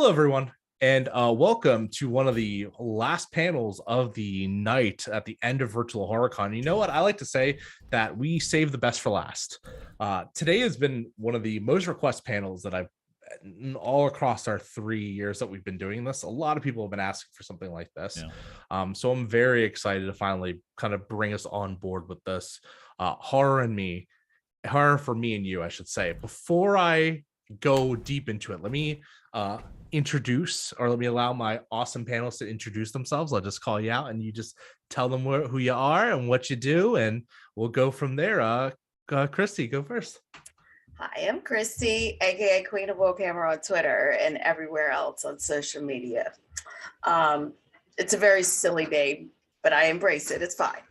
Hello, everyone, and welcome to one of the last panels of the night at the end of Virtual HorrorCon. You know what? I like to say that we save the best for last. Today has been one of the most requested panels that I've all across our 3 years that we've been doing this. A lot of people have been asking for something like this. So I'm very excited to finally kind of bring us on board with this horror for me and you, I should say. Before I go deep into it, let me allow my awesome panelists to introduce themselves. I'll just call you out and you just tell them who you are and what you do, and we'll go from there. Christy, go first. Hi, I'm Christy, aka Queen of Wokehammer on Twitter and everywhere else on social media. It's a very silly name, but I embrace it. It's fine.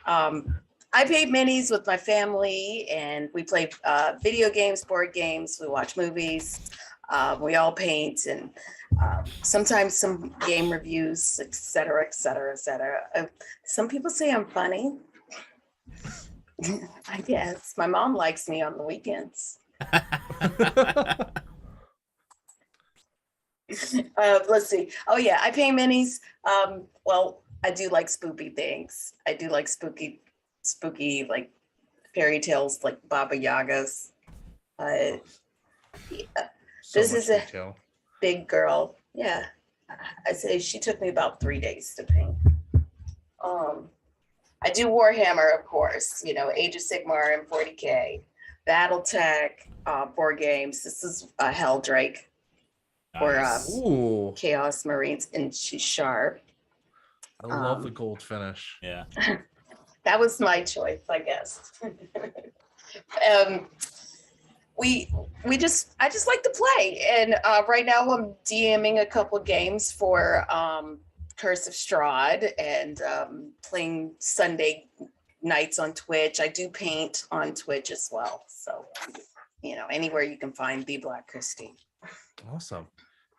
I paint minis with my family, and we play video games, board games. We watch movies. We all paint, and sometimes some game reviews, etc., etc., etc. Some people say I'm funny. I guess my mom likes me on the weekends. Let's see. Oh yeah, I paint minis. Well, I do like spooky things. I do like spooky like fairy tales, like Baba Yagas. Yeah. This is detail. A big girl. Yeah, I say she took me about 3 days to paint. I do Warhammer, of course. You know, Age of Sigmar and 40K, BattleTech, board games. This is Helldrake or Chaos Marines, and she's sharp. I love the gold finish. Yeah. That was my choice, I guess. I just like to play, and right now I'm DMing a couple of games for Curse of Strahd, and playing Sunday nights on Twitch. I do paint on Twitch as well, so you know, anywhere you can find the Black Christie. Awesome.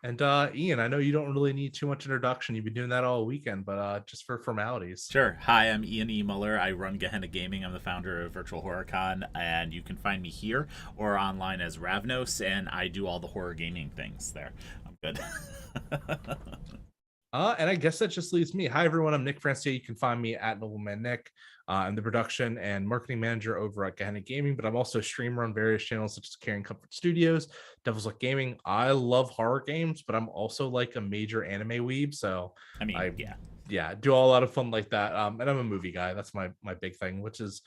And Ian, I know you don't really need too much introduction. You've been doing that all weekend, but just for formalities. Sure. Hi, I'm Ian E. Muller. I run Gehenna Gaming. I'm the founder of Virtual HorrorCon, and you can find me here or online as Ravnos, and I do all the horror gaming things there. I'm good. And I guess that just leaves me. Hi, everyone. I'm Nick Francia. You can find me at Nobleman Nick. I'm the production and marketing manager over at Gehenna Gaming, but I'm also a streamer on various channels such as Caring Comfort Studios, Devil's Luck Gaming. I love horror games, but I'm also like a major anime weeb. So I do a lot of fun like that. And I'm a movie guy. That's my big thing, which is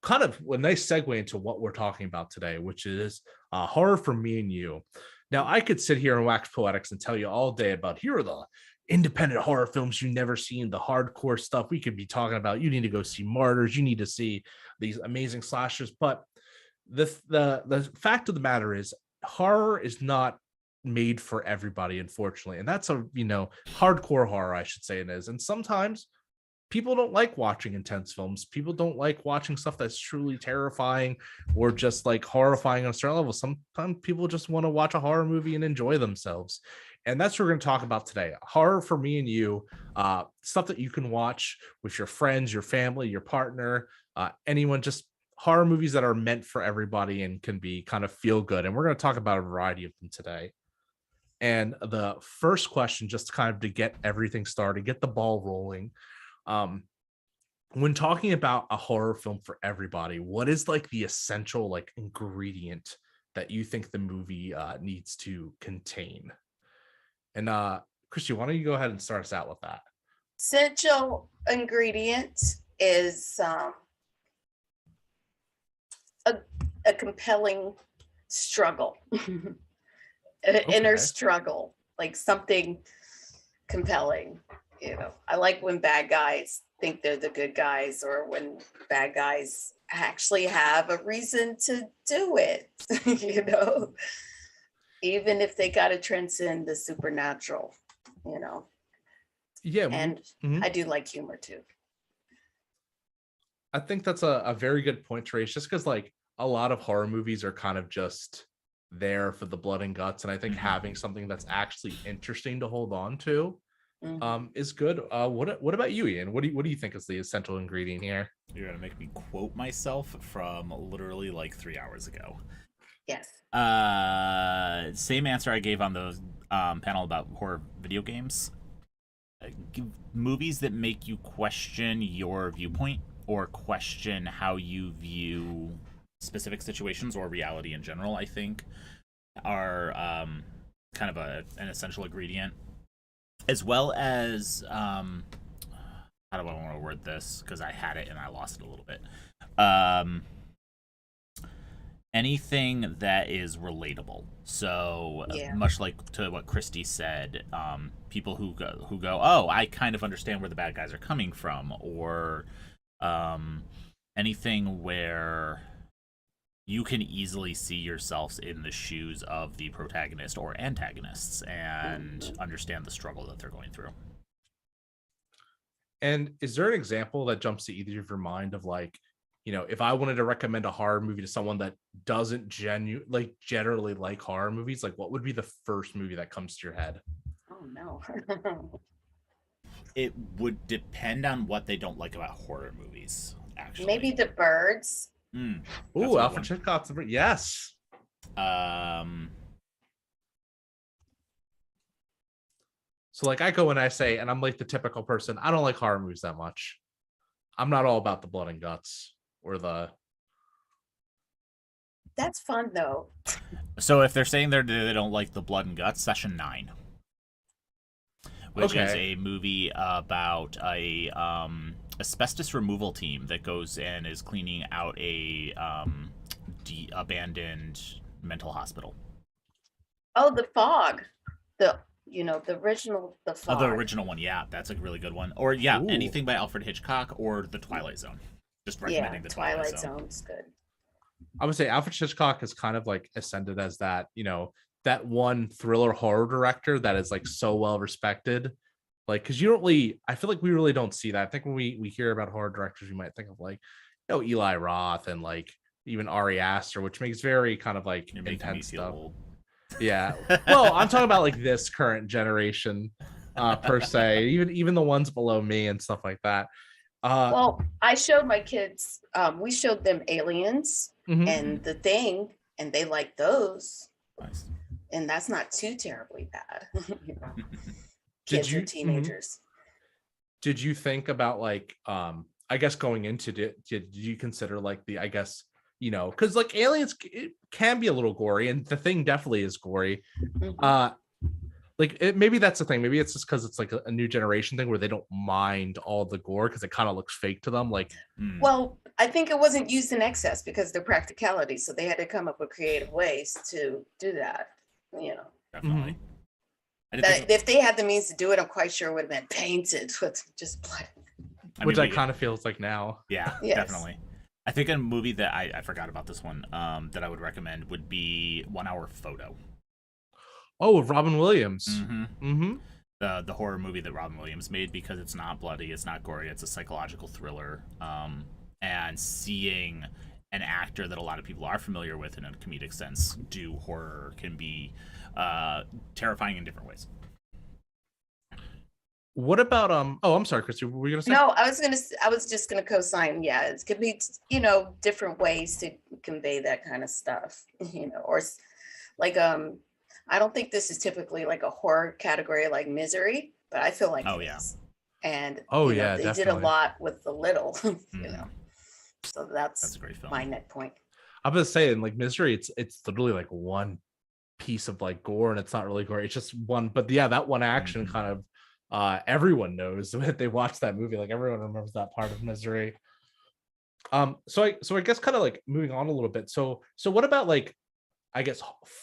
kind of a nice segue into what we're talking about today, which is horror for me and you. Now, I could sit here and wax poetics and tell you all day about here are the independent horror films you never seen, the hardcore stuff we could be talking about. You need to go see Martyrs, you need to see these amazing slashers. But the fact of the matter is, horror is not made for everybody, unfortunately, and that's hardcore horror, I should say it is. And sometimes people don't like watching intense films. People don't like watching stuff that's truly terrifying or just like horrifying on a certain level. Sometimes people just want to watch a horror movie and enjoy themselves. And that's what we're going to talk about today. Horror for me and you, stuff that you can watch with your friends, your family, your partner, anyone, just horror movies that are meant for everybody and can be kind of feel good. And we're going to talk about a variety of them today. And the first question, just kind of to get everything started, get the ball rolling. When talking about a horror film for everybody, what is like the essential like ingredient that you think the movie needs to contain? And Christy, why don't you go ahead and start us out with that? Essential ingredient is a compelling struggle, inner struggle, like something compelling. You know, I like when bad guys think they're the good guys, or when bad guys actually have a reason to do it, you know, even if they got to transcend the supernatural, you know. Yeah. And I do like humor too. I think that's a very good point to raise, just because like a lot of horror movies are kind of just there for the blood and guts. And I think having something that's actually interesting to hold on to is good. What about you, Ian? What do you think is the essential ingredient here? You're gonna make me quote myself from literally like 3 hours ago. Yes. Same answer I gave on those panel about horror video games. Movies that make you question your viewpoint or question how you view specific situations or reality in general, I think, are kind of an essential ingredient. As well as, how do I want to word this? Because I had it and I lost it a little bit. Anything that is relatable. So much like to what Christy said, people who go, oh, I kind of understand where the bad guys are coming from, or anything where you can easily see yourselves in the shoes of the protagonist or antagonists and understand the struggle that they're going through. And is there an example that jumps to either of your mind of like, you know, if I wanted to recommend a horror movie to someone that doesn't generally like horror movies, like what would be the first movie that comes to your head? Oh no. It would depend on what they don't like about horror movies, actually. Maybe The Birds. Ooh, Alfred Hitchcock's yes. So like I go and I say, and I'm like the typical person, I don't like horror movies that much. I'm not all about the blood and guts or the. That's fun though. So if they're saying they don't like the blood and guts, Session 9, which is a movie about a asbestos removal team that goes and is cleaning out a abandoned mental hospital. Oh, The Fog. The original The Fog. Oh, the original one, yeah, that's a really good one. Or anything by Alfred Hitchcock or The Twilight Zone. Just recommending the Twilight Zone's good. I would say Alfred Hitchcock is kind of like ascended as that, you know, that one thriller horror director that is like so well respected. Like, because you don't really, I feel like we really don't see that. I think when we hear about horror directors, we might think of like, you know, Eli Roth and like even Ari Aster, which makes very kind of like intense stuff. Yeah. Well, I'm talking about like this current generation per se, even the ones below me and stuff like that. Well, I showed my kids, we showed them Aliens and The Thing, and they like those. Nice. And that's not too terribly bad. Kids or teenagers. Did you think about like, I guess going into it, did you consider like the, I guess, you know, because like Aliens, it can be a little gory, and The Thing definitely is gory. Like maybe that's the thing. Maybe it's just because it's like a new generation thing where they don't mind all the gore because it kind of looks fake to them. Like, well, I think it wasn't used in excess because of the practicality, so they had to come up with creative ways to do that. You know, definitely. If they had the means to do it, I'm quite sure it would have been painted with just blood. Which I kind of feels like now. Yeah, yes. Definitely. I think a movie that I forgot about this one that I would recommend would be 1 Hour Photo. Oh, with Robin Williams. The horror movie that Robin Williams made, because it's not bloody, it's not gory, it's a psychological thriller. And seeing an actor that a lot of people are familiar with in a comedic sense do horror can be terrifying in different ways. What about oh, I'm sorry, Christy, what were you gonna say? No, I was just gonna co-sign. Yeah, it could be, you know, different ways to convey that kind of stuff, you know, or like I don't think this is typically like a horror category like Misery, but I feel like it is. And they definitely did a lot with the little, you know. So that's a great film. My neck point. I was saying, like Misery, it's literally like one piece of like gore, and it's not really gore. It's just one, but yeah, that one action kind of everyone knows that they watched that movie. Like everyone remembers that part of Misery. So I guess kind of like moving on a little bit. So what about like, I guess,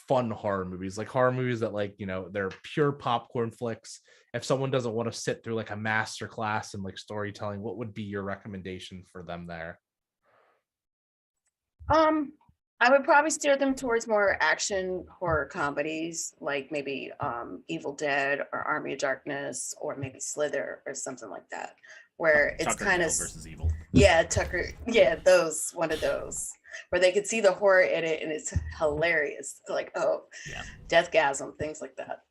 fun horror movies, like horror movies that, like, you know, they're pure popcorn flicks. If someone doesn't want to sit through like a master class in like storytelling, what would be your recommendation for them there? I would probably steer them towards more action horror comedies, like maybe Evil Dead or Army of Darkness, or maybe Slither or something like that, where it's kind of versus Evil. Yeah, Tucker. Yeah, one of those where they could see the horror in it, and it's hilarious. It's like, oh, yeah, Deathgasm, things like that.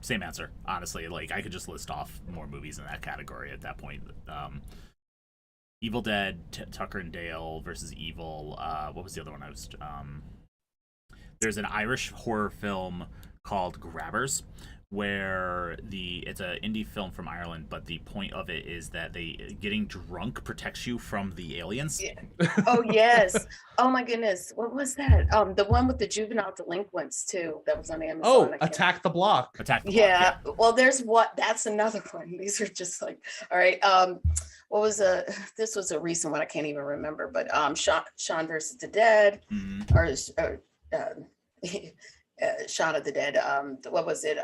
Same answer, honestly. Like I could just list off more movies in that category at that point. Evil Dead, Tucker and Dale versus Evil. What was the other one I was? There's an Irish horror film called Grabbers, where it's an indie film from Ireland, but the point of it is that getting drunk protects you from the aliens. Yeah. Oh yes. Oh my goodness. What was that? The one with the juvenile delinquents too. That was on Amazon. Oh, Attack the Block. Attack the Block. Yeah. Well, that's another one. These are just like, all right. What was this was a recent one. I can't even remember, but Shaun versus the Dead, or Shaun of the Dead. What was it?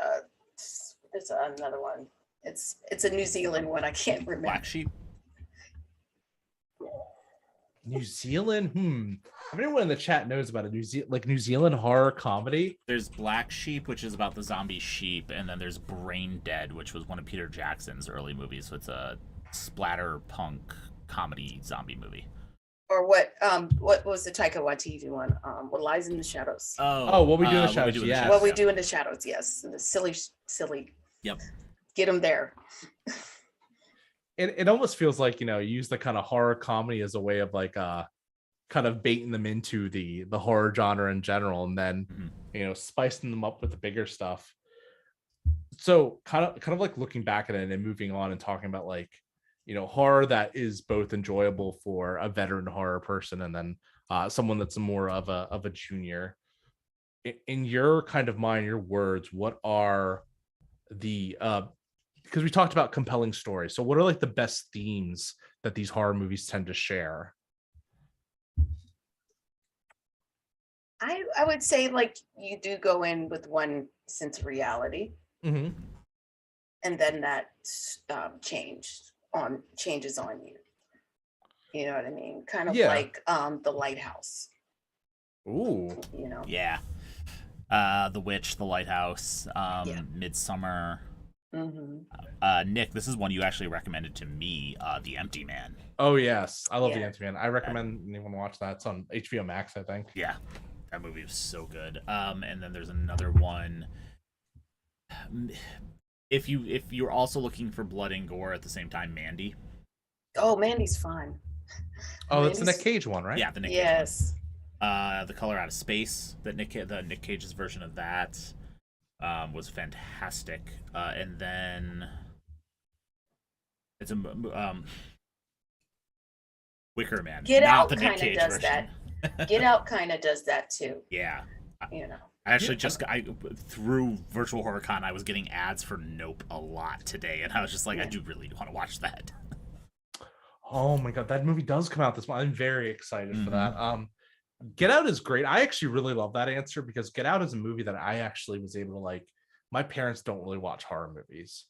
There's another one. It's a New Zealand one. I can't remember. Black Sheep. New Zealand? If anyone in the chat knows about a New Zealand horror comedy. There's Black Sheep, which is about the zombie sheep, and then there's Brain Dead, which was one of Peter Jackson's early movies. So it's a splatter punk comedy zombie movie. Or what was the Taika Waititi one? What Lies in the Shadows? Oh, What We Do in the Shadows. Yeah. What We Do in the Shadows. Yes. The silly. Yep. Get them there. It almost feels like, use the kind of horror comedy as a way of like kind of baiting them into the horror genre in general, and then spicing them up with the bigger stuff. So kind of like looking back at it and moving on and talking about like, horror that is both enjoyable for a veteran horror person and then someone that's more of a junior. In your kind of mind, your words, what are the because we talked about compelling stories, so what are like the best themes that these horror movies tend to share? I would say like you do go in with one sense of reality, and then that changes on you. You know what I mean? Kind of like The Lighthouse. Ooh. Yeah. The Witch, The Lighthouse, Midsummer. Nick, this is one you actually recommended to me, The Empty Man. Oh yes, I love The Empty Man. I recommend anyone watch that. It's on HBO Max, I think. Yeah, that movie was so good. And then there's another one. If you're also looking for blood and gore at the same time, Mandy. Oh, Mandy's fun. Oh, it's the Nick Cage one, right? Yeah, the Nick Cage one. The Color Out of Space, the Nick Cage's version of that, was fantastic. And then it's a Wicker Man. Get Out kind of does that. Get Out kind of does that too. Yeah. I actually through Virtual Horror Con, I was getting ads for Nope a lot today, and I was just like, I do really want to watch that. Oh my god, that movie does come out this month. I'm very excited for that. Get Out is great. I actually really love that answer because Get Out is a movie that I actually was able to like. My parents don't really watch horror movies,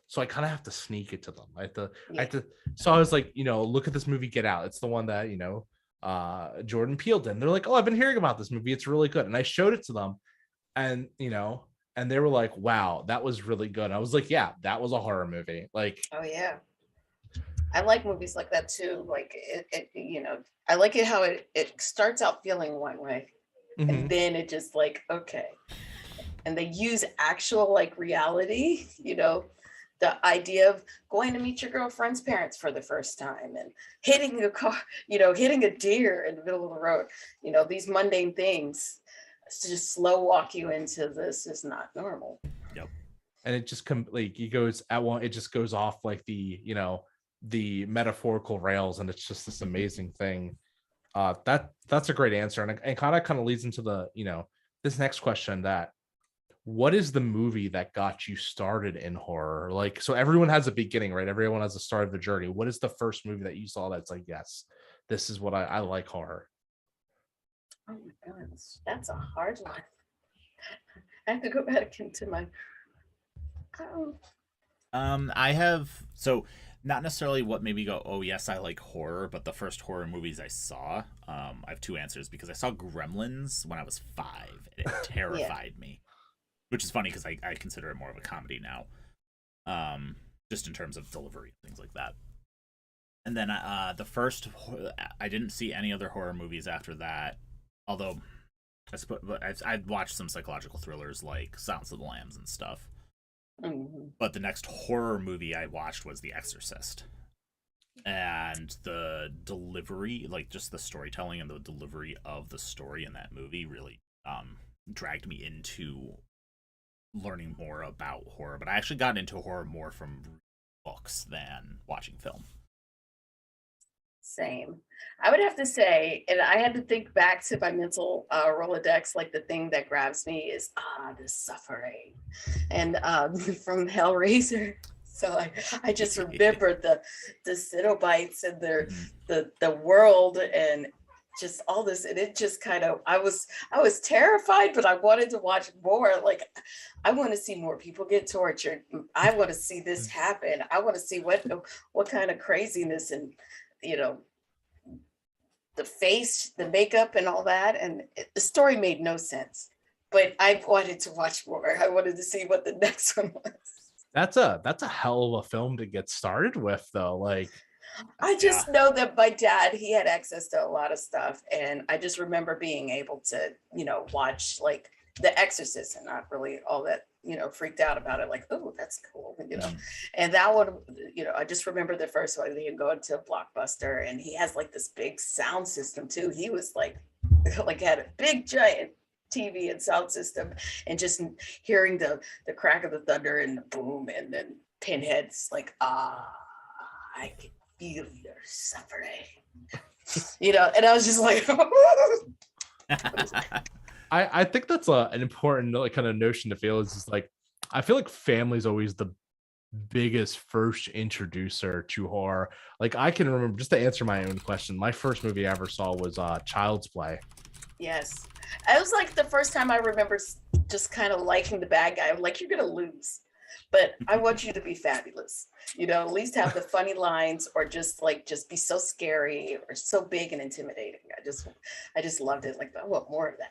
so I kind of have to sneak it to them. I have to. So I was like, look at this movie, Get Out. It's the one that Jordan Peele did. And they're like, oh, I've been hearing about this movie. It's really good. And I showed it to them, and and they were like, wow, that was really good. And I was like, yeah, that was a horror movie. Like, oh yeah. I like movies like that too. Like it I like it how it starts out feeling one way, and then it just like, okay. And they use actual like reality, the idea of going to meet your girlfriend's parents for the first time and hitting a car, hitting a deer in the middle of the road, these mundane things to just slow walk you into this is not normal. Yep. And it just it just goes off like the metaphorical rails, and it's just this amazing thing. That's a great answer, and it kind of leads into the this next question, that what is the movie that got you started in horror? Like, so everyone has a beginning, right? Everyone has a start of the journey. What is the first movie that you saw that's like, yes, this is what I like horror? Oh my goodness, that's a hard one. I have to go back into my I have, so not necessarily what made me go, oh yes, I like horror, but the first horror movies I saw, I have two answers, because I saw Gremlins when I was 5 and it terrified me, which is funny because I consider it more of a comedy now, just in terms of delivery and things like that. And then I didn't see any other horror movies after that, although I suppose I'd watched some psychological thrillers like Silence of the Lambs and stuff. But the next horror movie I watched was The Exorcist, and the delivery, like just the storytelling and the delivery of the story in that movie, really dragged me into learning more about horror, but I actually got into horror more from books than watching film. Same. I would have to say, and I had to think back to my mental Rolodex, like the thing that grabs me is the suffering. And from Hellraiser. So I just remembered the Cenobites and the world and just all this, and it just kind of I was terrified, but I wanted to watch more. Like, I want to see more people get tortured. I want to see this happen. I want to see what kind of craziness and the face, the makeup, and all that. And the story made no sense, but I wanted to watch more. I wanted to see what the next one was. That's a hell of a film to get started with, though. Like, I just know that my dad, he had access to a lot of stuff. And I just remember being able to, watch like The Exorcist and not really all that, freaked out about it. Like, oh, that's cool, And that one, I just remember the first one, he go into a Blockbuster and he has like this big sound system too. He was like had a big giant TV and sound system, and just hearing the crack of the thunder and the boom, and then Pinhead's like, I can feel your suffering, and I was just like, I think that's an important kind of notion to feel, is just like, I feel like family's always the biggest first introducer to horror. Like, I can remember, just to answer my own question, my first movie I ever saw was Child's Play. Yes, it was like the first time I remember just kind of liking the bad guy. I'm like, you're gonna lose, but I want you to be fabulous. At least have the funny lines, or just be so scary or so big and intimidating. I just loved it. Like, I want more of that.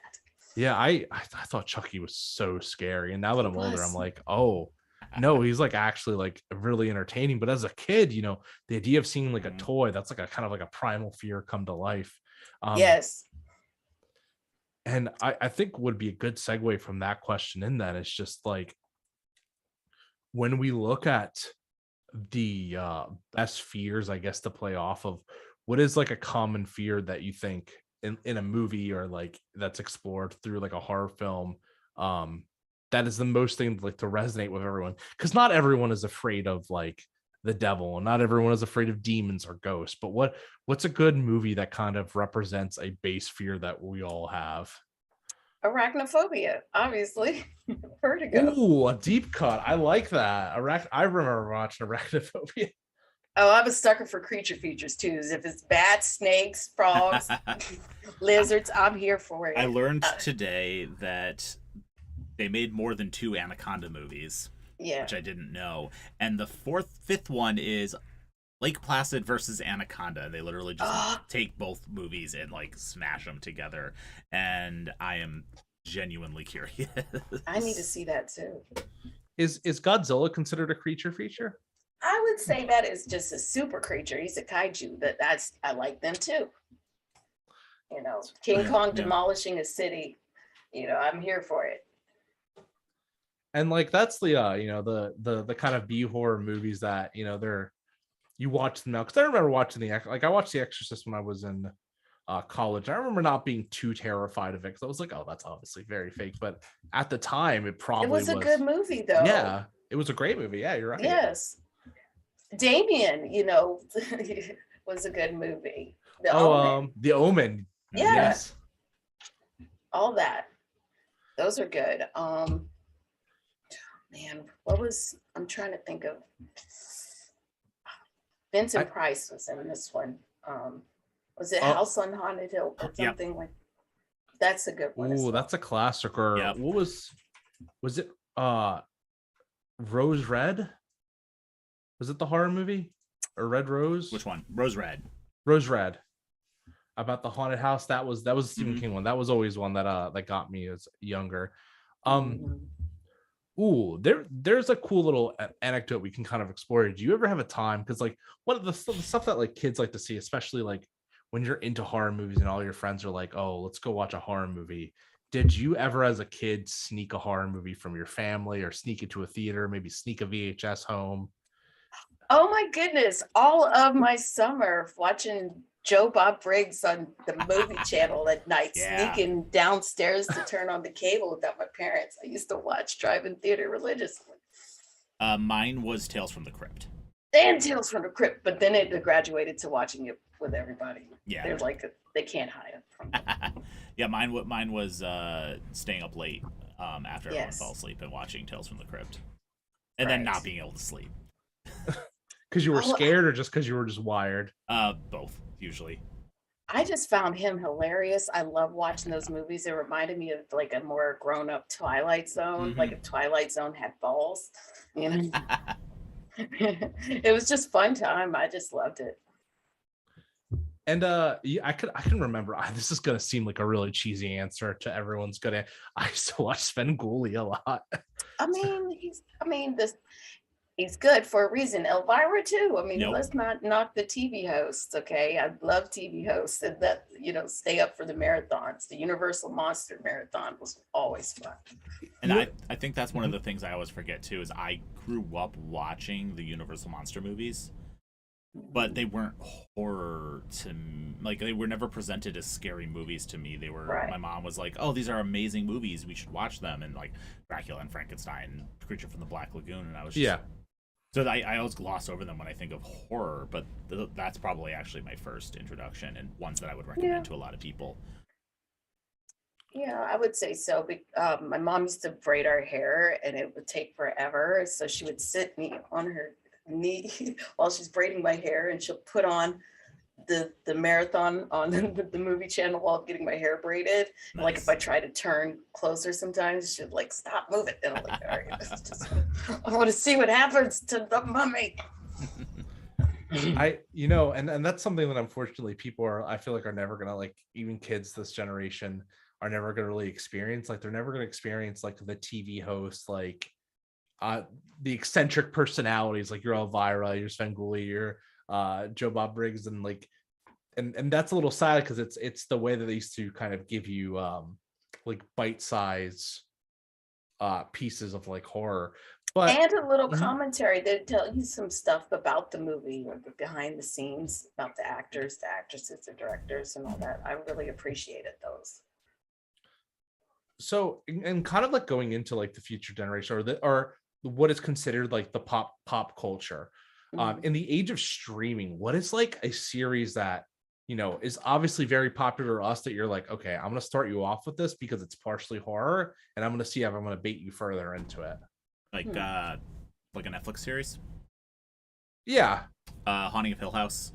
Yeah, I thought Chucky was so scary, and now that I'm older, I'm like, oh no, he's like actually like really entertaining. But as a kid, the idea of seeing like a toy, that's like a kind of like a primal fear come to life. Yes. And I think would be a good segue from that question in that, it's just like, when we look at the best fears, I guess, to play off of, what is like a common fear that you think in a movie, or like that's explored through like a horror film, that is the most thing like to resonate with everyone? Because not everyone is afraid of like the devil, and not everyone is afraid of demons or ghosts, but what's a good movie that kind of represents a base fear that we all have? Arachnophobia, obviously. Vertigo. Ooh, a deep cut. I like that. I remember watching Arachnophobia. Oh, I'm a sucker for creature features too. If it's bats, snakes, frogs, lizards, I'm here for it. I learned today that they made more than 2 Anaconda movies. Yeah. Which I didn't know. And the fifth one is Lake Placid versus Anaconda. They literally just take both movies and like smash them together. And I am genuinely curious. I need to see that too. Is Godzilla considered a creature feature? I would say that is just a super creature. He's a kaiju, but I like them too. King Kong demolishing a city. I'm here for it. And like, that's the the kind of B horror movies that you watch them now. Because I remember watching I watched The Exorcist when I was in college. I remember not being too terrified of it, because I was like, oh, that's obviously very fake. But at the time, it was a good movie, though. Yeah, it was a great movie. Yeah, you're right. Yes, Damien, was a good movie. The Omen. Yeah. Yes. All that. Those are good. Man, I'm trying to think of. Vincent Price was in this one. Was it House on Haunted Hill or something like? That's a good one. Ooh, that's a classic. Or what was it? Rose Red? Was it the horror movie? Or Red Rose? Which one? Rose Red. Rose Red. About the haunted house. That was a Stephen King one. That was always one that got me as younger. Ooh, there's a cool little anecdote we can kind of explore. Do you ever have a time? Because like, one of the stuff that like kids like to see, especially like when you're into horror movies and all your friends are like, oh, let's go watch a horror movie. Did you ever as a kid sneak a horror movie from your family, or sneak into a theater, maybe sneak a VHS home? Oh my goodness. All of my summer watching Joe Bob Briggs on the movie channel at night, Yeah. sneaking downstairs to turn on the cable without my parents. I used to watch drive-in theater religiously. Mine was Tales from the Crypt. And Tales from the Crypt, but then it graduated to watching it with everybody. Yeah. They're like, they can't hide it. Yeah, mine was staying up late after everyone Yes. fell asleep and watching Tales from the Crypt. And then Right. not being able to sleep. Because you were Oh, scared, or just because you were just wired? Both, usually. I just found him hilarious. I love watching those movies. It reminded me of like a more grown-up Twilight Zone, like if Twilight Zone had balls, you know. It was just fun time. I just loved it. And yeah, I can remember. This is gonna seem like a really cheesy answer to everyone's gonna. I used to watch Svengoolie a lot. I mean, he's good for a reason. Elvira too. I mean, Nope. let's not knock the TV hosts. Okay, I love TV hosts, and that stay up for the marathons. The Universal Monster Marathon was always fun. And I think that's one of the things I always forget too, is I grew up watching the Universal Monster movies, but they weren't horror to me. Like, they were never presented as scary movies to me. They were, Right. My mom was like, oh, these are amazing movies, we should watch them. And like Dracula and Frankenstein, Creature from the Black Lagoon. And I was just, Yeah. so I always gloss over them when I think of horror, but that's probably actually my first introduction and ones that I would recommend to a lot of people. Yeah, I would say so. My mom used to braid our hair, and it would take forever. So she would sit me on her knee while she's braiding my hair, and she'll put on the marathon on the movie channel while I'm getting my hair braided. Nice. Like if I try to turn closer, sometimes she'd like stop moving, and I'm like, all right, this is just, I want to see what happens to the mummy. And that's something that unfortunately people I feel like are never gonna, like, even kids this generation are never gonna really experience. Like, they're never gonna experience like the TV host, like the eccentric personalities, like your Elvira, your Svengoolie, your Joe Bob Briggs, and like and that's a little sad because it's the way that they used to kind of give you like bite-size pieces of like horror. But And a little Mhm. commentary. They'd tell you some stuff about the movie, or behind the scenes, about the actors, the actresses, the directors, and all that. I really appreciated those. So, and kind of like going into like the future generation, or what is considered like the pop culture, Mhm. in the age of streaming, what is like a series that is obviously very popular to us, that you're like, okay, I'm gonna start you off with this because it's partially horror, and I'm gonna see if I'm gonna bait you further into it. Like a Netflix series. Yeah. Haunting of Hill House,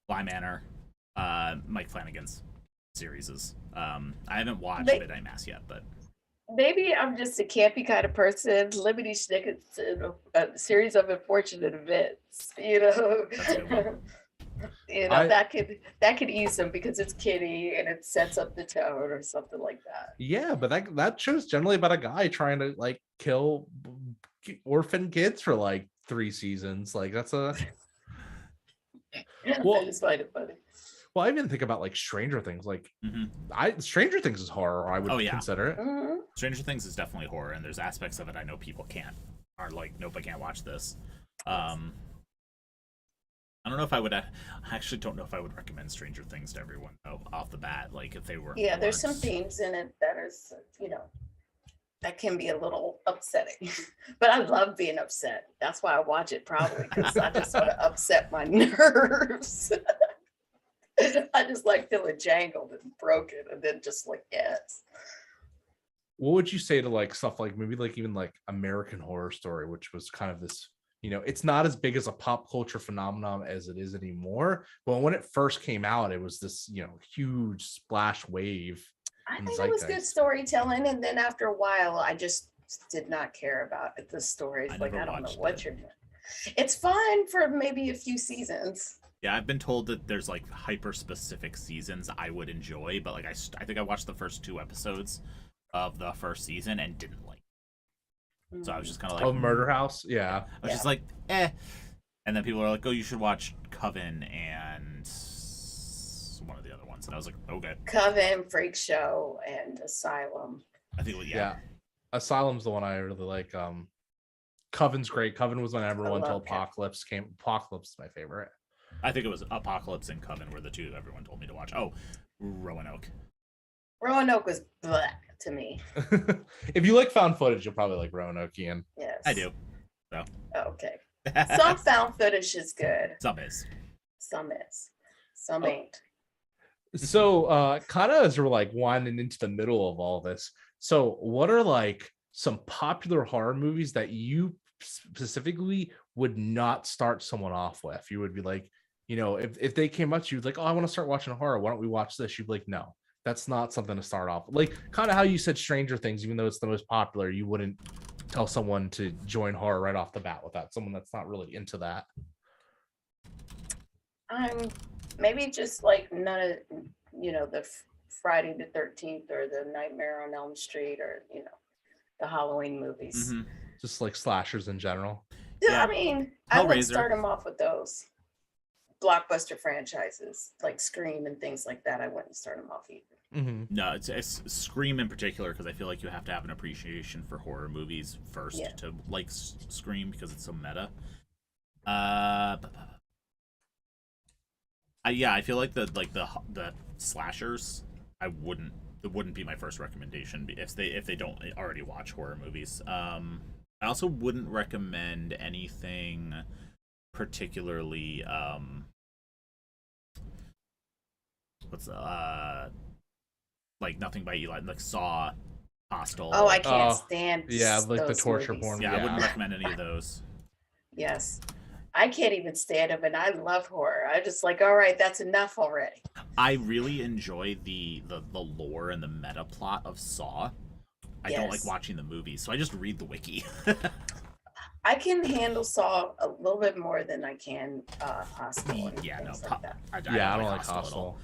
Bly Manor, Mike Flanagan's series. I haven't watched Midnight Mass yet, but Maybe I'm just a campy kind of person. Lemony Snicket's a series of unfortunate events. That's a good one. That could ease them because it's kiddie and it sets up the tone or something like that. Yeah, but that show's generally about a guy trying to like kill orphan kids for like 3 seasons. Like, that's a I just find it funny. well, I even think about like Stranger Things. Like, Stranger Things is horror, I would consider it. Mhm. Stranger Things is definitely horror, and there's aspects of it I know people are like, nope, I can't watch this. I don't know if I would. I actually don't know if I would recommend Stranger Things to everyone though, off the bat. Like, if they were. Yeah, there's some themes in it that are, that can be a little upsetting. But I love being upset. That's why I watch it, probably, because I just want to upset my nerves. I just like feeling jangled and broken, and then just like, yes. What would you say to like stuff like maybe like even like American Horror Story, which was kind of this, it's not as big as a pop culture phenomenon as it is anymore, but when it first came out, it was this huge splash wave. I think it was good storytelling, and then after a while, I just did not care about the stories. Like, I don't know what you're doing. It's fun for maybe a few seasons. Yeah, I've been told that there's like hyper specific seasons I would enjoy, but like I think I watched the first 2 episodes of the first season and didn't like it. So I was just kind of like, Murder House. Yeah, I was just like, eh. And then people are like, oh, you should watch Coven and one of the other ones, and I was like, okay. Coven, Freak Show, and Asylum. I think yeah. Asylum's the one I really like. Coven's great. Coven was my number one until Apocalypse came. Apocalypse is my favorite. I think it was Apocalypse and Coven were the two everyone told me to watch. Oh, Roanoke. Roanoke was bleh to me. If you like found footage, you'll probably like Roanoke, Ian. Yes. I do. So. Okay. Some found footage is good. Some is. Some is. Some ain't. So kind of as we're like winding into the middle of all this, so what are like some popular horror movies that you specifically would not start someone off with? You would be like, you know, if they came up to you like, oh, I want to start watching horror, why don't we watch this? You'd be like, no, that's not something to start off. Like kind of how you said Stranger Things, even though it's the most popular, you wouldn't tell someone to join horror right off the bat with that. Someone that's not really into that. Maybe just like none of, you know, the Friday the 13th or the Nightmare on Elm Street or, you know, the Halloween movies. Mm-hmm. Just like slashers in general. Yeah. I mean, I wouldn't start them off with those blockbuster franchises like Scream and things like that. I wouldn't start them off either. Mm-hmm. No, it's Scream in particular because I feel like you have to have an appreciation for horror movies first to like Scream because it's so meta. I feel like the slashers, it wouldn't be my first recommendation if they don't already watch horror movies. I also wouldn't recommend anything particularly like Nothing by Eli, like Saw, Hostel. Oh, I can't stand like the torture movies. porn. Yeah, I wouldn't recommend any of those. Yes. I can't even stand them, and I love horror. I just like, all right, that's enough already. I really enjoy the lore and the meta plot of Saw. I don't like watching the movies, so I just read the wiki. I can handle Saw a little bit more than I can Hostel. Yeah, no, like that. I don't like Hostel.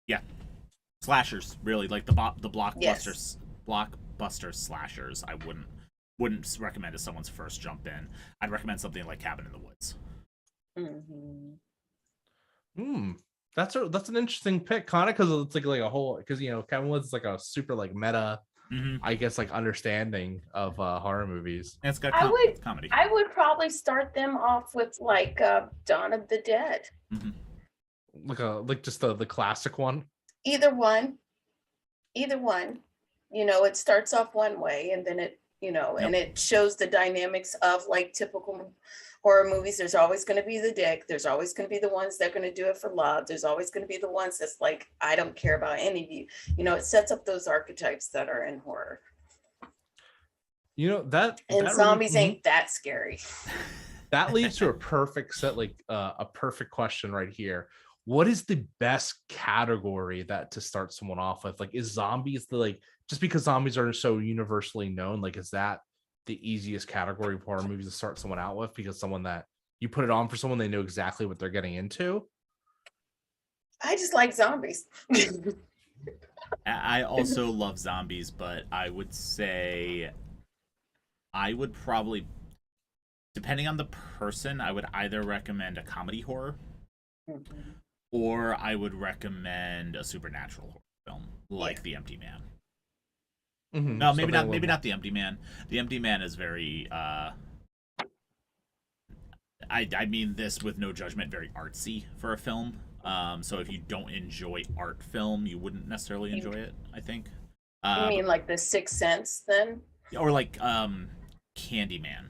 Yeah, slashers really like the blockbusters, blockbuster slashers. I wouldn't recommend as someone's first jump in. I'd recommend something like Cabin in the Woods. That's an interesting pick, kind of because it's like a whole, because you know Cabin in the Woods is like a super like meta, I guess, like understanding of horror movies. And it's got comedy. I would probably start them off with like Dawn of the Dead. Like just the classic one. Either one. You know, it starts off one way and then it, you know, and it shows the dynamics of like typical horror movies. There's always going to be the dick. There's always going to be the ones that are going to do it for love. There's always going to be the ones that's like, I don't care about any of you. You know, it sets up those archetypes that are in horror. You know, that zombies really, ain't that scary. That leads to a perfect a perfect question right here. What is the best category to start someone off with? Like, is zombies just because zombies are so universally known, like, is that the easiest category of horror movies to start someone out with? Because someone that you put it on for someone, they know exactly what they're getting into. I just like zombies. I also love zombies, but I would say I would probably, depending on the person, I would either recommend a comedy horror or I would recommend a supernatural horror film like The Empty Man. No, maybe not The Empty Man. The Empty Man is very I mean this with no judgment, very artsy for a film. So if you don't enjoy art film, you wouldn't necessarily enjoy it, I think. You mean like The Sixth Sense then? Or like Candyman.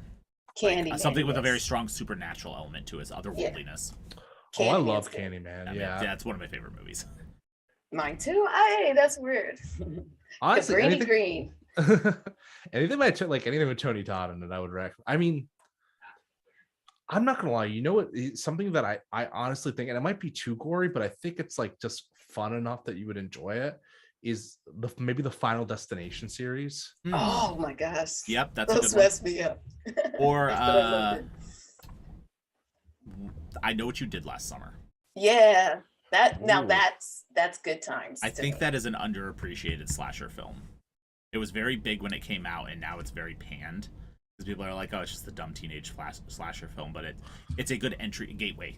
Candyman. Something with a very strong supernatural element to his otherworldliness. Oh, I love Candyman. Yeah, it's one of my favorite movies. Mine too. That's weird. Honestly, green. anything with Tony Todd in it, I would recommend. I mean, I'm not gonna lie. You know what? Something that I honestly think, and it might be too gory, but I think it's like just fun enough that you would enjoy it. Is maybe the Final Destination series? Oh my gosh! Yep, that's those messed me up. Or I Know What You Did Last Summer. Yeah, that's good times. I think that is an underappreciated slasher film. It was very big when it came out, and now it's very panned because people are like, "Oh, it's just a dumb teenage slasher film," but it's a good gateway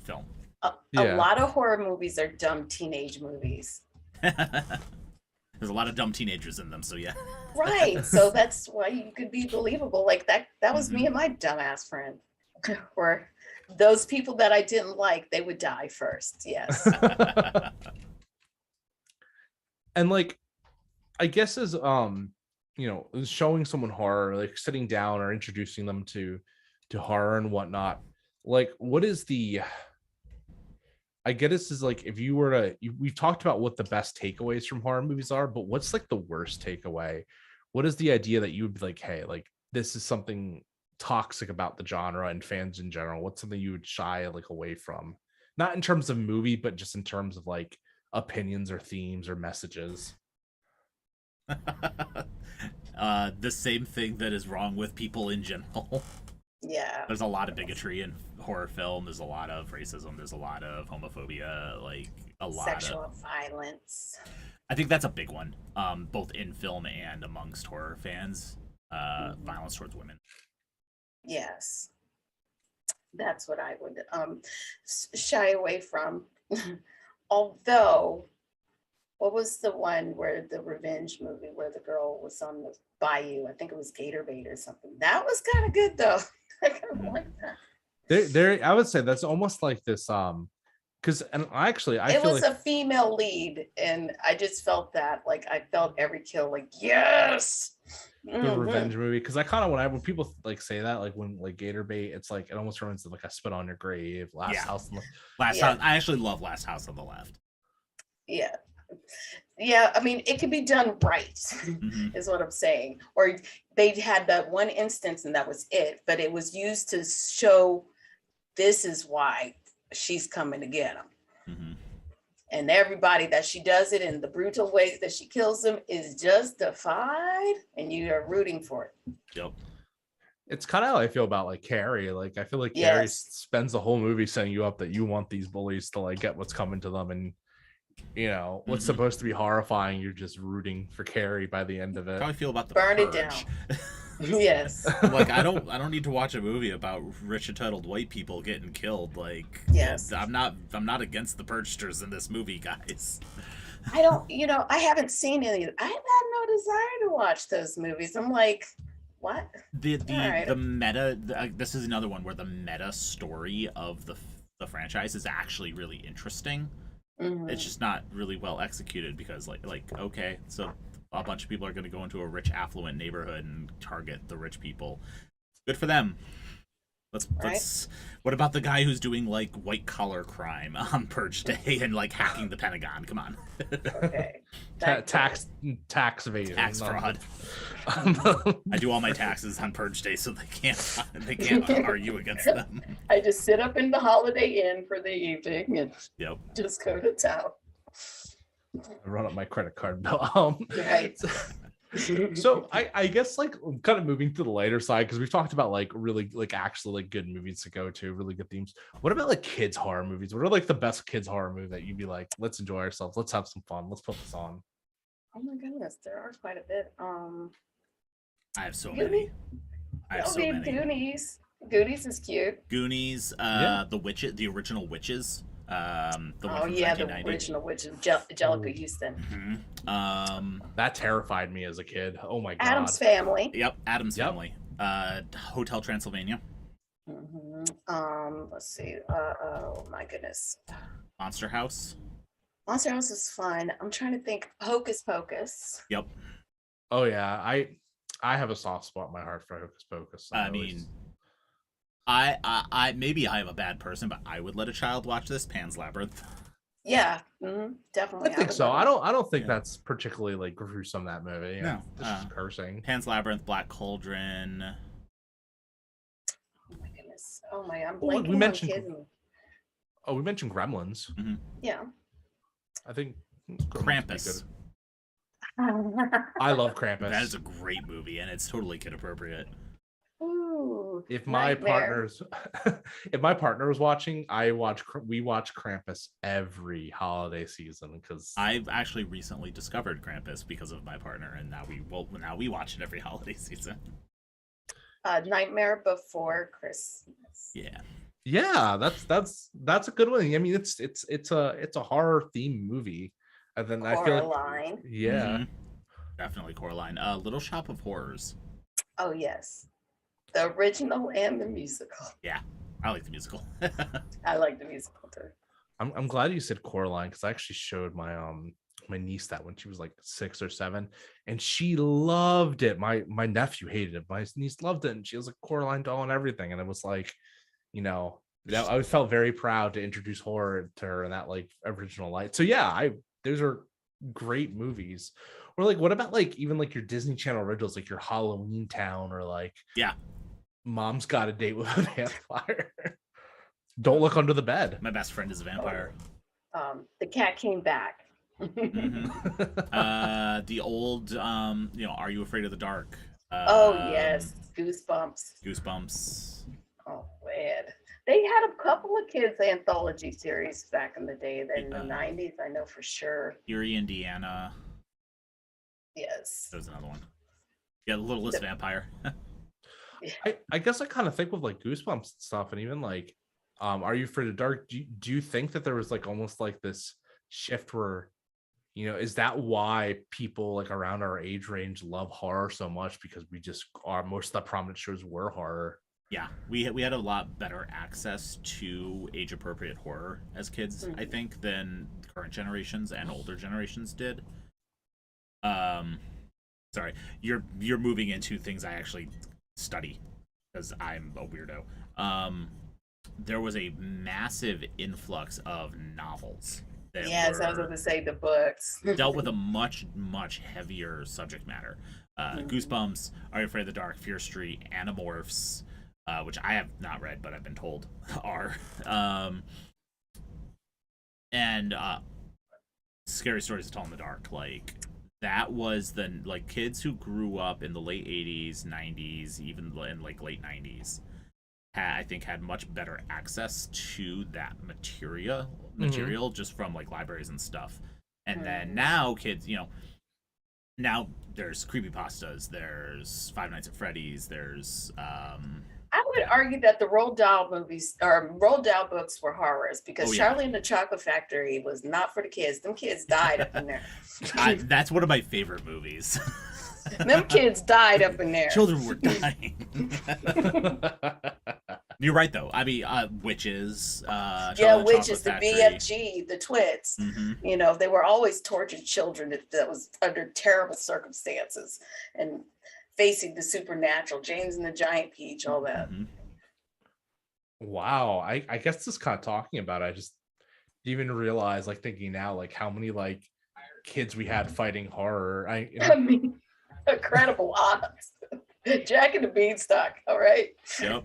film. A lot of horror movies are dumb teenage movies. There's a lot of dumb teenagers in them, so yeah. Right, so that's why you could be believable. Like that was me and my dumbass friend. Or those people that I didn't like, they would die first. Yes. And like, I guess as showing someone horror, like sitting down or introducing them to horror and whatnot, like what is the, I get this is like, if you were to, we've talked about what the best takeaways from horror movies are, but what's like the worst takeaway? What is the idea that you would be like, hey, like this is something toxic about the genre and fans in general? What's something you would shy like away from? Not in terms of movie, but just in terms of like opinions or themes or messages. The same thing that is wrong with people in general. Yeah. There's a lot of bigotry in horror film. There's a lot of racism. There's a lot of homophobia. Like a lot Sexual of violence. I think that's a big one, both in film and amongst horror fans. Violence towards women. Yes. That's what I would shy away from. Although, what was the one where the revenge movie where the girl was on the bayou? I think it was Gator Bait or something. That was kind of good though. I kind of like that. There, I would say that's almost like this, because and I It feel was like a female lead, and I just felt that, like, I felt every kill, like, yes. the revenge movie, because I kind of when people like say that, like when like Gator Bait, it's like it almost reminds of like a Spit on Your Grave, Last House on the Last House. I actually love Last House on the Left. Yeah. Yeah, I mean, it could be done right, is what I'm saying. Or they had that one instance and that was it, but it was used to show this is why she's coming to get him. And everybody that she does it in the brutal ways that she kills them is justified, and you are rooting for it. Yep. It's kind of how I feel about like Carrie. Like I feel like Carrie spends the whole movie setting you up that you want these bullies to like get what's coming to them, and you know what's supposed to be horrifying, you're just rooting for Carrie by the end of it. How I feel about the Burn Purge. it down. Yes. Like I don't need to watch a movie about rich entitled white people getting killed. Like yes, I'm not against the purgesters in this movie, guys. I don't, I haven't seen any. I have had no desire to watch those movies. I'm like, what? The meta. This is another one where the meta story of the franchise is actually really interesting. It's just not really well executed because like okay, so a bunch of people are going to go into a rich affluent neighborhood and target the rich people. Good for them. Let's what about the guy who's doing like white collar crime on Purge Day and like hacking the Pentagon? Come on. Okay. Tax evasion, tax fraud. I do all my taxes on Purge Day, so they can't argue against them. I just sit up in the Holiday Inn for the evening and just go to town. I run up my credit card bill. Right. So I guess like kind of moving to the lighter side, because we've talked about like really like actually like good movies to go to, really good themes. What about like kids horror movies? What are like the best kids horror movie that you'd be like, let's enjoy ourselves, let's have some fun, let's put this on? Oh my goodness, there are quite a bit. I have so many. Goonies. Goonies is cute. Goonies, the original Witches. The original Witches, Angelica Houston. That terrified me as a kid. Oh my god. Addams Family. Yep, Addams Family. Hotel Transylvania. Let's see. Oh my goodness. Monster House. Monster House is fun. I'm trying to think. Hocus Pocus. Yep. Oh yeah, I have a soft spot in my heart for Hocus Pocus. I mean, I maybe I am a bad person, but I would let a child watch this. Pan's Labyrinth. Yeah, definitely. I think so. I don't think that's particularly like gruesome, that movie. No, just cursing. Pan's Labyrinth, Black Cauldron. Oh my goodness. Oh my, I'm blanking. We mentioned Gremlins. Yeah. I think Krampus. I love Krampus. That is a great movie, and it's totally kid appropriate. Ooh, if my partner was watching, we watch Krampus every holiday season, because I've actually recently discovered Krampus because of my partner, and now we watch it every holiday season. Nightmare Before Christmas. Yeah, that's a good one. I mean, it's a horror themed movie, and then Coraline. I feel like, definitely Coraline. Little Shop of Horrors. Oh yes. The original and the musical. Yeah, I like the musical. I like the musical too. I'm glad you said Coraline, because I actually showed my niece that when she was like 6 or 7, and she loved it. My nephew hated it. My niece loved it, and she has a Coraline doll and everything. And it was like, that I felt very proud to introduce horror to her in that like original light. So yeah, those are great movies. Or like, what about like even like your Disney Channel originals, like your Halloween Town, or like Mom's Got a Date with a Vampire. Don't Look Under the Bed. My best friend is a vampire. The cat came back. The old, Are You Afraid of the Dark? Yes, Goosebumps. Oh man, they had a couple of kids anthology series back in the day. Then in the 90s, I know for sure. Erie, Indiana. Yes, There's another one. Yeah, the Littlest Vampire. I guess I kind of think with like Goosebumps and stuff, and even like Are You Afraid of the Dark? Do you think that there was like almost like this shift where, is that why people like around our age range love horror so much? Because most of the prominent shows were horror. Yeah, we had a lot better access to age appropriate horror as kids, I think, than current generations and older generations did. Sorry, you're moving into things I actually study because I'm a weirdo. There was a massive influx of novels. I was going to say the books. dealt with a much, much heavier subject matter. Goosebumps, Are You Afraid of the Dark, Fear Street, Animorphs, which I have not read, but I've been told are. And Scary Stories to Tell in the Dark. Like, that was kids who grew up in the late 80s, 90s, even in like late 90s. I think had much better access to that material just from like libraries and stuff. And then now kids, now there's creepypastas, there's Five Nights at Freddy's, there's I would argue that the Roald Dahl movies or Roald Dahl books were horrors because Charlie and the Chocolate Factory was not for the kids. Them kids died up in there. That's one of my favorite movies. Them kids died up in there. Children were dying. You're right, though. I mean, witches. Witches, the BFG, the twits. Mm-hmm. They were always tortured children that was under terrible circumstances and facing the supernatural. James and the Giant Peach, all that. Mm-hmm. Wow. I guess just kind of talking about it, I just didn't even realize, like thinking now, like how many like kids we had fighting horror. I mean, incredible odds. Jack and the Beanstalk. All right. Yep.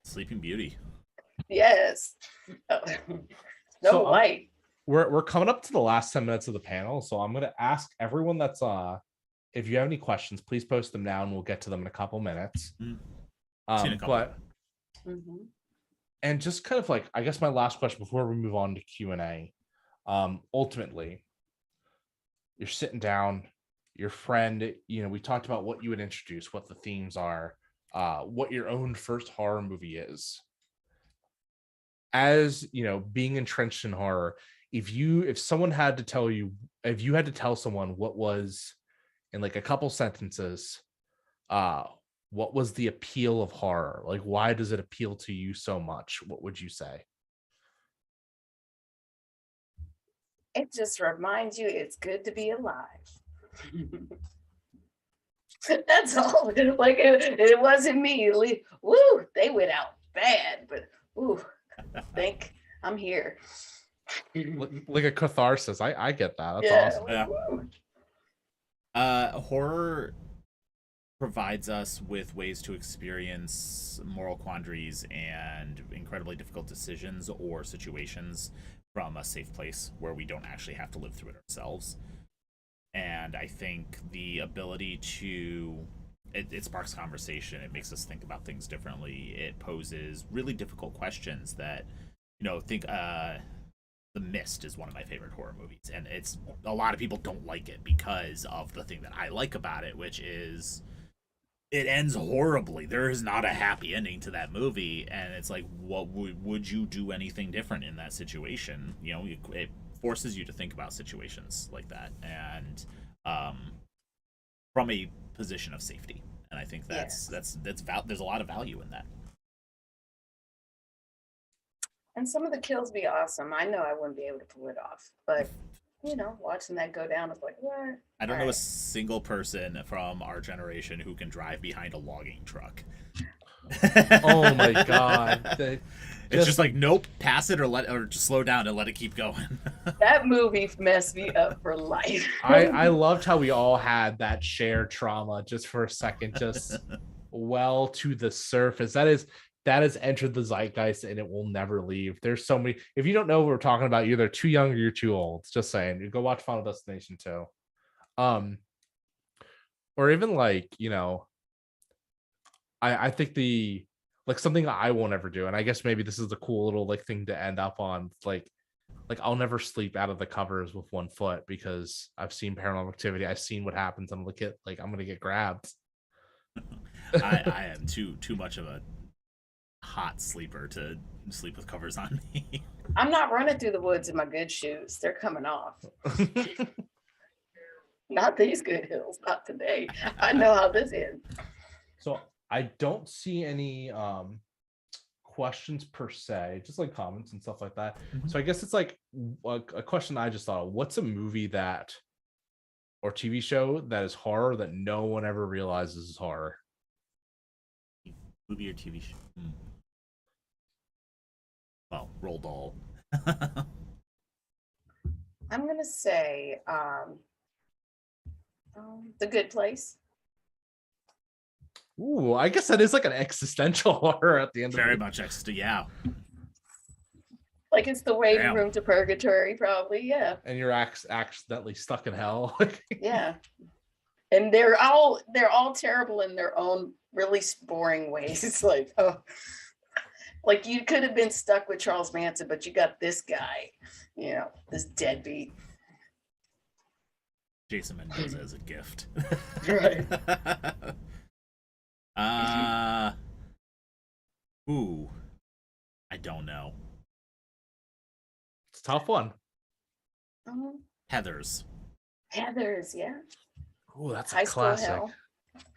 Sleeping Beauty. Yes. No light. We're coming up to the last 10 minutes of the panel, so I'm going to ask everyone that's if you have any questions, please post them now, and we'll get to them in a couple minutes. And just kind of like, I guess my last question before we move on to Q&A. Ultimately, you're sitting down, your friend, we talked about what you would introduce, what the themes are, what your own first horror movie is. As being entrenched in horror, if you had to tell someone what was, in like a couple sentences, what was the appeal of horror? Like, why does it appeal to you so much? What would you say? It just reminds you it's good to be alive. That's all. Like it wasn't me. Woo, they went out bad, but think I'm here. Like a catharsis. I get that. That's awesome. Yeah. Horror provides us with ways to experience moral quandaries and incredibly difficult decisions or situations from a safe place where we don't actually have to live through it ourselves. And I think the ability to it sparks conversation. It makes us think about things differently. It poses really difficult questions that think The Mist is one of my favorite horror movies, and it's a lot of people don't like it because of the thing that I like about it, which is it ends horribly. There is not a happy ending to that movie, and it's like, what would you do anything different in that situation? It forces you to think about situations like that, and from a position of safety. And I think that's there's a lot of value in that. And some of the kills be awesome. I know I wouldn't be able to pull it off, but watching that go down is like, what? I don't know a single person from our generation who can drive behind a logging truck. Oh my god. It's just like, nope, pass it or just slow down and let it keep going. That movie messed me up for life. I loved how we all had that shared trauma just for a second, just well to the surface. That has entered the zeitgeist and it will never leave. There's so many. If you don't know what we're talking about, you're either too young or you're too old. Just saying. You go watch Final Destination 2. Or even like, I think something I won't ever do, and I guess maybe this is a cool little like thing to end up on, like I'll never sleep out of the covers with one foot because I've seen Paranormal Activity. I've seen what happens. I'm gonna get grabbed. I am too much of a hot sleeper to sleep with covers on me. I'm not running through the woods in my good shoes. They're coming off. Not these good hills. Not today. I know how this ends. So I don't see any questions per se, just like comments and stuff like that. Mm-hmm. So I guess it's like a question I just thought of. What's a movie or TV show that is horror that no one ever realizes is horror? Movie or TV show? Well, Roald Dahl. I'm gonna say The Good Place. Ooh, I guess that is like an existential horror at the end. Very much existential, yeah. Like it's the waiting room to purgatory, probably, yeah. And you're accidentally stuck in hell. Yeah, and they're all terrible in their own really boring ways. It's like, like you could have been stuck with Charles Manson, but you got this guy, this deadbeat. Jason Mendoza as a gift. Right. I don't know. It's a tough one. Heathers, yeah. Oh, that's a classic.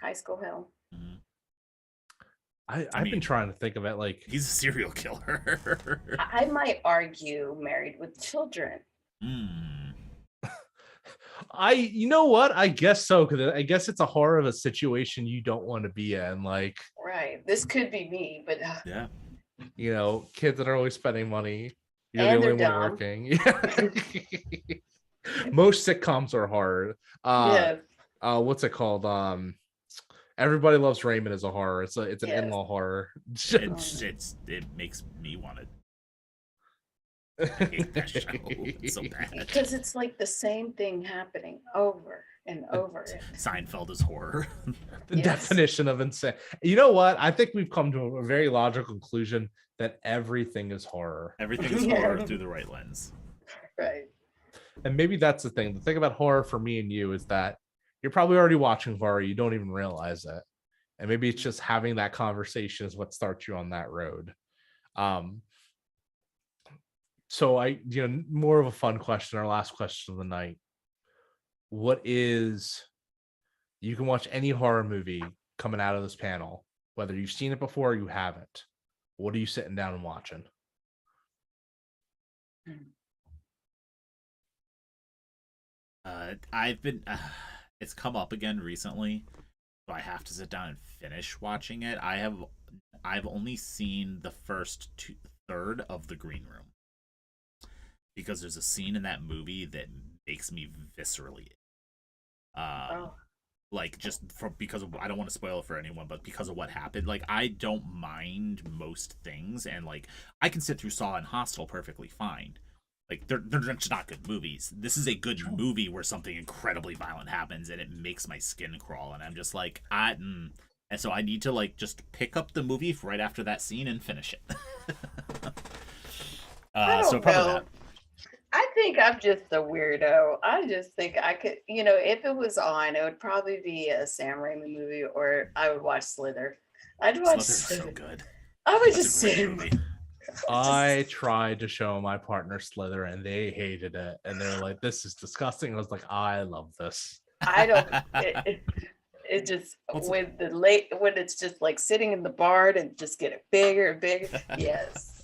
High School Hell. Mm-hmm. I've been trying to think of it like he's a serial killer. I might argue Married with Children. You know what? I guess so, because I guess it's a horror of a situation you don't want to be in. Like, right. This could be me, but yeah. Kids that are always spending money. You're the only one working. Most sitcoms are hard. What's it called? Everybody Loves Raymond is a horror. It's an in-law horror. It makes me want to. I hate that show. It's so bad because it's like the same thing happening over and over. Seinfeld is horror. The definition of insane. You know what? I think we've come to a very logical conclusion that everything is horror. Everything is horror through the right lens. Right. And maybe that's the thing. The thing about horror for me and you is that you're probably already watching horror. You don't even realize it. And maybe it's just having that conversation is what starts you on that road. So more of a fun question, our last question of the night. You can watch any horror movie coming out of this panel, whether you've seen it before or you haven't. What are you sitting down and watching? It's come up again recently, so I have to sit down and finish watching it. I've only seen the first third of The Green Room, because there's a scene in that movie that makes me viscerally like, just because of, I don't want to spoil it for anyone, but because of what happened. Like, I don't mind most things, and like I can sit through Saw and Hostel perfectly fine. Like, they're just not good movies. This is a good movie where something incredibly violent happens and it makes my skin crawl, and I'm just like, and so I need to like just pick up the movie right after that scene and finish it. So probably that. I think I'm just a weirdo. I just think I could, if it was on, it would probably be a Sam Raimi movie, or I would watch Slither. I'd watch Slither. So good. I would just sit. I tried to show my partner Slither and they hated it, and they're like, "This is disgusting." I was like, "I love this." I don't. It just What's- when it's just like sitting in the barn and just getting bigger and bigger. Yes.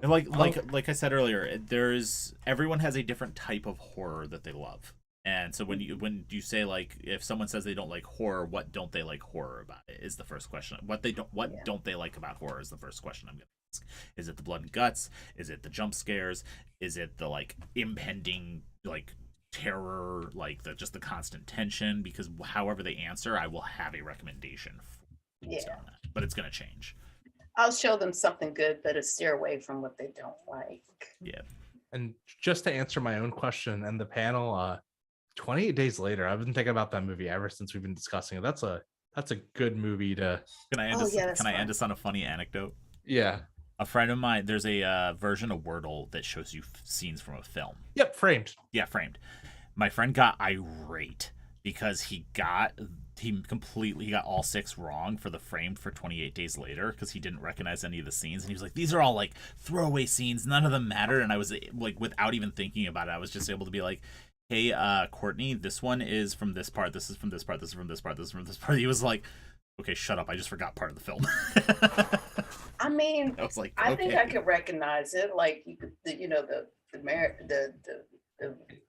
And like I said earlier, everyone has a different type of horror that they love. And so when you say, like, if someone says they don't like horror, what don't they like horror about it is the first question. What don't they like about horror is the first question I'm gonna ask. Is it the blood and guts? Is it the jump scares? Is it the, like, impending, like, terror, like just the constant tension? Because however they answer, I will have a recommendation on that. But it's gonna change. I'll show them something good, but steer away from what they don't like. Yeah. And just to answer my own question and the panel, 28 Days Later, I've been thinking about that movie ever since we've been discussing it. That's a good movie to. Can I end us on a funny anecdote? Yeah. A friend of mine, there's a version of Wordle that shows you scenes from a film. Yep, Framed. Yeah, Framed. My friend got irate because he got all 6 wrong for the Framed for 28 Days Later because he didn't recognize any of the scenes, and he was like, these are all, like, throwaway scenes, none of them matter. And I was like, without even thinking about it, I was just able to be like, hey, Courtney, this one is from this part, this is from this part, this is from this part, this is from this part. He was like, okay, shut up, I just forgot part of the film. I mean, I was like, I think I could recognize it. Like, you could, the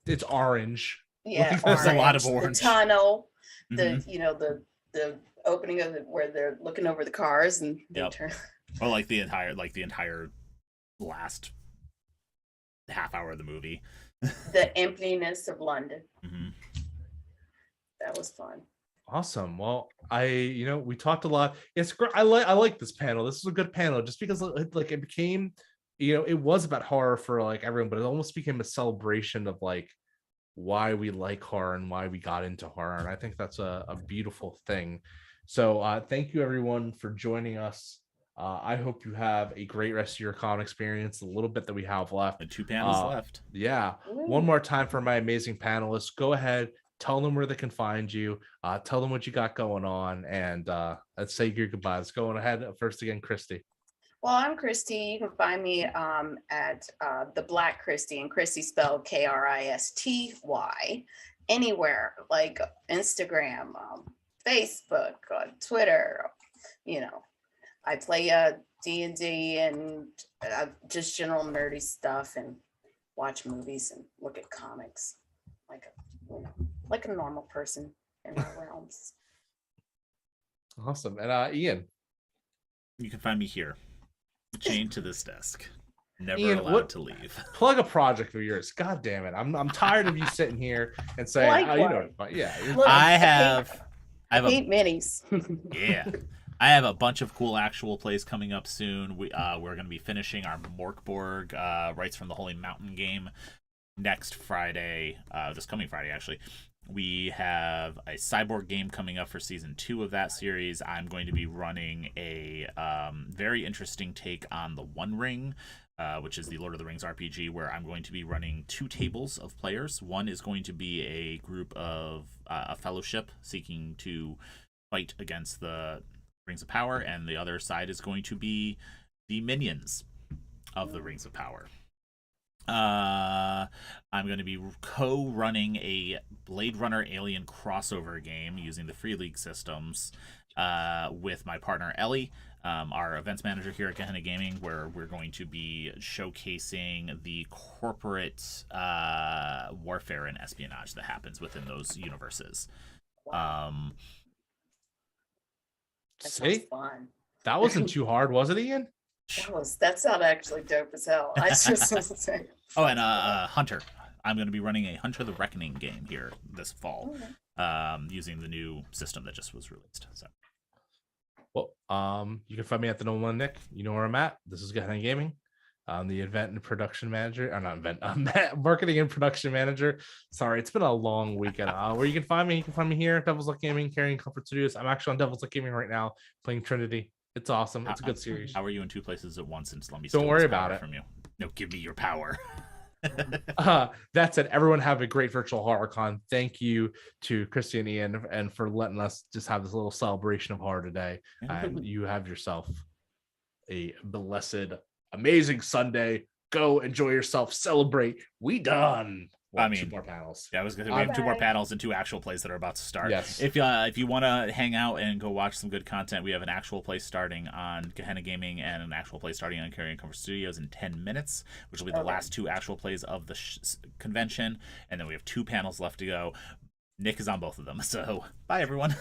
It's orange. yeah, There's a lot of orange. The tunnel, Mhm. the opening of it where they're looking over the cars and they turn. Or like the entire last half hour of the movie. The emptiness of London. Mm-hmm. That was fun. Awesome. Well, we talked a lot. It's great. I like this panel. This is a good panel just because it became, it was about horror for, like, everyone, but it almost became a celebration of, like, why we like horror and why we got into horror. And I think that's a beautiful thing. So thank you everyone for joining us. I hope you have a great rest of your con experience, the little bit that we have left. The 2 panels left. Yeah. One more time for my amazing panelists. Go ahead, tell them where they can find you, tell them what you got going on, and let's say your goodbyes. Go on ahead. First again, Christy. Well, I'm Christy. You can find me at the Black Christy, and Christy spelled Kristy, anywhere, like Instagram, Facebook, Twitter. I play D&D and just general nerdy stuff, and watch movies and look at comics like a normal person in my realms. Awesome. And Ian. You can find me here, chained to this desk, never Ian, allowed to leave. Plug a project of yours. God damn it. I'm tired of you sitting here and saying, Look, I paint minis. Yeah. I have a bunch of cool actual plays coming up soon. We're going to be finishing our Morkborg Rights from the Holy Mountain game next Friday, this coming Friday, actually. We have a cyborg game coming up for season 2 of that series. I'm going to be running a very interesting take on the One Ring, which is the Lord of the Rings RPG, where I'm going to be running 2 tables of players. One is going to be a group of a fellowship seeking to fight against the Rings of Power, and the other side is going to be the minions of the Rings of Power. I'm going to be co-running a Blade Runner Alien crossover game using the Free League systems with my partner Ellie, our events manager here at Gehenna Gaming, where we're going to be showcasing the corporate warfare and espionage that happens within those universes. See, fun. That wasn't too hard, was it, Ian? That sounded actually dope as hell. I just wasn't saying. Oh, and Hunter. I'm going to be running a Hunter the Reckoning game here this fall, using the new system that just was released. So, well, you can find me at the Normal Nick. You know where I'm at. This is Gehenna Gaming. I'm the event and production manager. Or not event, marketing and production manager. Sorry, it's been a long weekend. Where you can find me here at Devil's Luck Gaming, Carrying Comfort Studios. I'm actually on Devil's Luck Gaming right now, playing Trinity. It's awesome. It's a good series. How are you in 2 places at once? And let me don't worry about it. From you. No, give me your power. That said, everyone have a great virtual horror con. Thank you to Christy and Ian and for letting us just have this little celebration of horror today. And you have yourself a blessed, amazing Sunday. Go enjoy yourself. Celebrate. We done. Well, 2 more panels. Yeah, I was gonna say we have 2 more panels and 2 actual plays that are about to start. Yes. If you want to hang out and go watch some good content, we have an actual play starting on Gehenna Gaming and an actual play starting on Carrion Comfort Studios in 10 minutes, which will be the last 2 actual plays of the convention, and then we have 2 panels left to go. Nick is on both of them, so bye everyone.